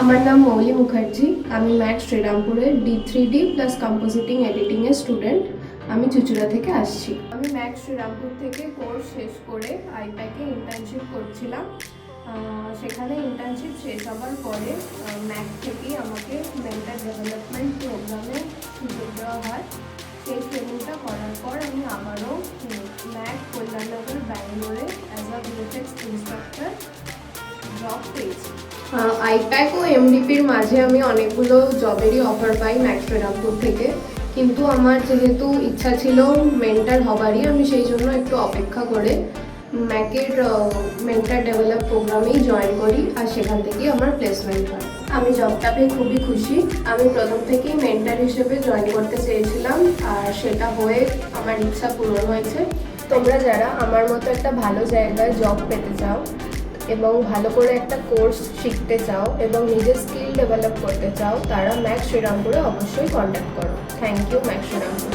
আমার নাম মৌলি মুখার্জি। আমি ম্যাক শ্রীরামপুরের D3D প্লাস কম্পোজিটিং এডিটিংয়ের স্টুডেন্ট। আমি চুচুড়া থেকে আসছি। আমি ম্যাক শ্রীরামপুর থেকে কোর্স শেষ করে আইপ্যাকে ইন্টার্নশিপ করছিলাম। সেখানে ইন্টার্নশিপ শেষ হওয়ার পরে ম্যাক থেকেই আমাকে মেন্টাল ডেভেলপমেন্ট প্রোগ্রামে সুযোগ দেওয়া হয়। সেই ট্রেনিংটা করার পর আমি আবারও ম্যাক কল্যাণনগর ব্যাঙ্গালোরে as a VFX instructor job পেয়েছি। আইপ্যাক ও এমডিপির মাঝে আমি অনেকগুলো জবেরই অফার পাই ম্যাক শ্রীরামপুর থেকে, কিন্তু আমার যেহেতু ইচ্ছা ছিল মেন্টার হবারই, আমি সেই জন্য একটু অপেক্ষা করে ম্যাকের মেন্টার ডেভেলপ প্রোগ্রামেই জয়েন করি, আর সেখান থেকেই আমার প্লেসমেন্ট হয়। আমি জবটা পেয়ে খুবই খুশি। আমি প্রথম থেকেই মেন্টার হিসেবে জয়েন করতে চেয়েছিলাম, আর সেটা হয়ে আমার ইচ্ছা পূরণ হয়েছে। তোমরা যারা আমার মতো একটা ভালো জায়গায় জব পেতে চাও এবং ভালো করে একটা কোর্স শিখতে চাও এবং নিজের স্কিল ডেভেলপ করতে চাও, তারা ম্যাক শ্রীরামপুরে অবশ্যই কন্ট্যাক্ট করো। Thank you Mac Serampore.